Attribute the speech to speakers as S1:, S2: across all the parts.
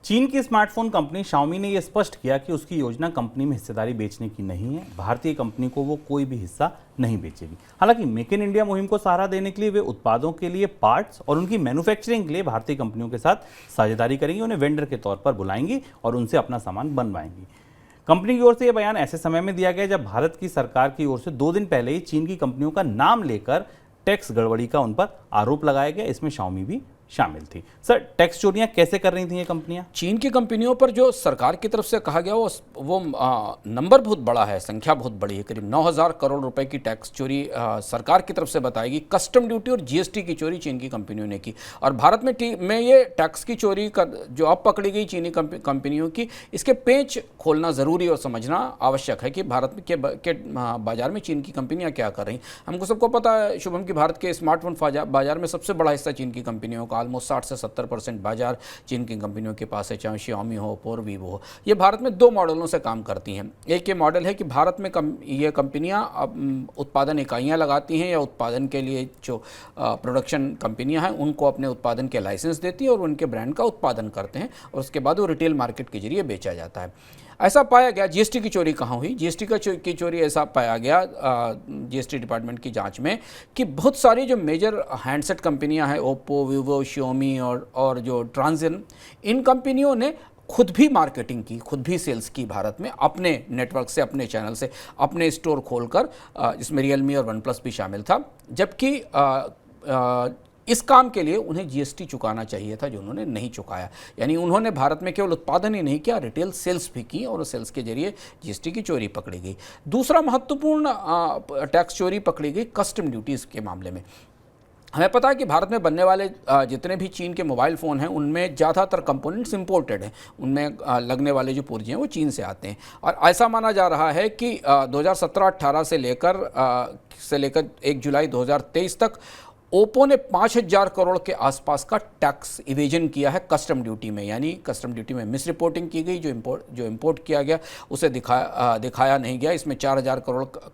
S1: चीन की smartphone company Xiaomi ने यह स्पष्ट किया कि उसकी योजना कंपनी में हिस्सेदारी बेचने की नहीं है। भारतीय कंपनी को वो कोई भी हिस्सा नहीं बेचेगी। हालांकि मेक इन इंडिया मुहिम को सहारा देने के लिए वे उत्पादों के लिए पार्ट्स और उनकी मैन्युफैक्चरिंग के लिए भारतीय कंपनियों के साथ साझेदारी करेंगी, उन्हें वेंडर के तौर पर बुलाएंगी और उनसे अपना सामान बनवाएंगी। कंपनी की ओर से यह बयान ऐसे समय में दिया गया जब भारत की सरकार की ओर से 2 दिन पहले ही चीन की कंपनियों का नाम लेकर टैक्स गड़बड़ी का उन पर आरोप लगाया गया। इसमें शाओमी भी शामिल थी। सर, टैक्स चोरियां कैसे कर रही थी ये कंपनियां?
S2: चीन की कंपनियों पर जो सरकार की तरफ से कहा गया वो नंबर बहुत बड़ा है, संख्या बहुत बड़ी है। करीब 9,000 करोड़ रुपए की टैक्स चोरी सरकार की तरफ से बताएगी। कस्टम ड्यूटी और जीएसटी की चोरी चीन की कंपनियों ने की। और भारत में ये टैक्स की चोरी जो अब पकड़ी गई चीनी कंपनियों की, इसके पेच खोलना ज़रूरी और समझना आवश्यक है कि भारत के बाजार में चीन की कंपनियाँ क्या कर रही। हमको सबको पता है शुभम कि भारत के स्मार्टफोन बाजार में सबसे बड़ा हिस्सा चीन की कंपनियों का, ऑलमोस्ट 60 से 70% बाजार चीन की कंपनियों के पास है, चाहे Xiaomi हो, Oppo और Vivo हो। ये भारत में 2 मॉडलों से काम करती हैं। एक ये मॉडल है कि भारत में ये कंपनियां उत्पादन इकाइयां लगाती हैं या उत्पादन के लिए जो प्रोडक्शन कंपनियां हैं उनको अपने उत्पादन के लाइसेंस देती है और उनके ब्रांड का उत्पादन करते हैं और उसके बाद वो रिटेल मार्केट के जरिए बेचा जाता है। ऐसा पाया गया। जीएसटी की चोरी कहाँ हुई? जीएसटी की चोरी ऐसा पाया गया जीएसटी डिपार्टमेंट की जांच में कि बहुत सारी जो मेजर हैंडसेट कंपनियां हैं, ओप्पो, वीवो, Xiaomi और जो ट्रांजन, इन कंपनियों ने खुद भी मार्केटिंग की, खुद भी सेल्स की भारत में अपने नेटवर्क से, अपने चैनल से, अपने स्टोर खोलकर, जिसमें रियलमी और वन प्लस भी शामिल था। जबकि इस काम के लिए उन्हें जीएसटी चुकाना चाहिए था, जो उन्होंने नहीं चुकाया। यानी उन्होंने भारत में केवल उत्पादन ही नहीं किया, रिटेल सेल्स भी की और सेल्स के जरिए जीएसटी की चोरी पकड़ी गई। दूसरा महत्वपूर्ण टैक्स चोरी पकड़ी गई कस्टम ड्यूटीज़ के मामले में। हमें पता है कि भारत में बनने वाले जितने भी चीन के मोबाइल फ़ोन हैं उनमें ज़्यादातर कंपोनेंट्स इंपोर्टेड हैं। उनमें लगने वाले जो पुर्जे हैं वो चीन से आते हैं। और ऐसा माना जा रहा है कि 2017-18 से लेकर 1 जुलाई 2023 तक ओप्पो ने 5,000 करोड़ के आसपास का टैक्स इवेजन किया है कस्टम ड्यूटी में। यानी कस्टम ड्यूटी में मिस रिपोर्टिंग की गई, जो इंपोर्ट किया गया उसे दिखाया नहीं गया। इसमें 4,000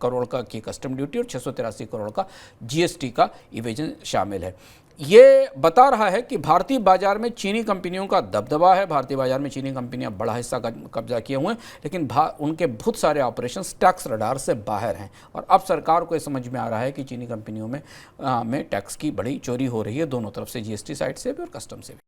S2: करोड़ का की कस्टम ड्यूटी और 683 करोड़ का जीएसटी का इवेजन शामिल है। ये बता रहा है कि भारतीय बाजार में चीनी कंपनियों का दबदबा है। भारतीय बाजार में चीनी कंपनियां बड़ा हिस्सा कब्जा किए हुए हैं, लेकिन उनके बहुत सारे ऑपरेशंस टैक्स रडार से बाहर हैं। और अब सरकार को ये समझ में आ रहा है कि चीनी कंपनियों में टैक्स की बड़ी चोरी हो रही है, दोनों तरफ से, जीएसटी साइड से भी और कस्टम से भी।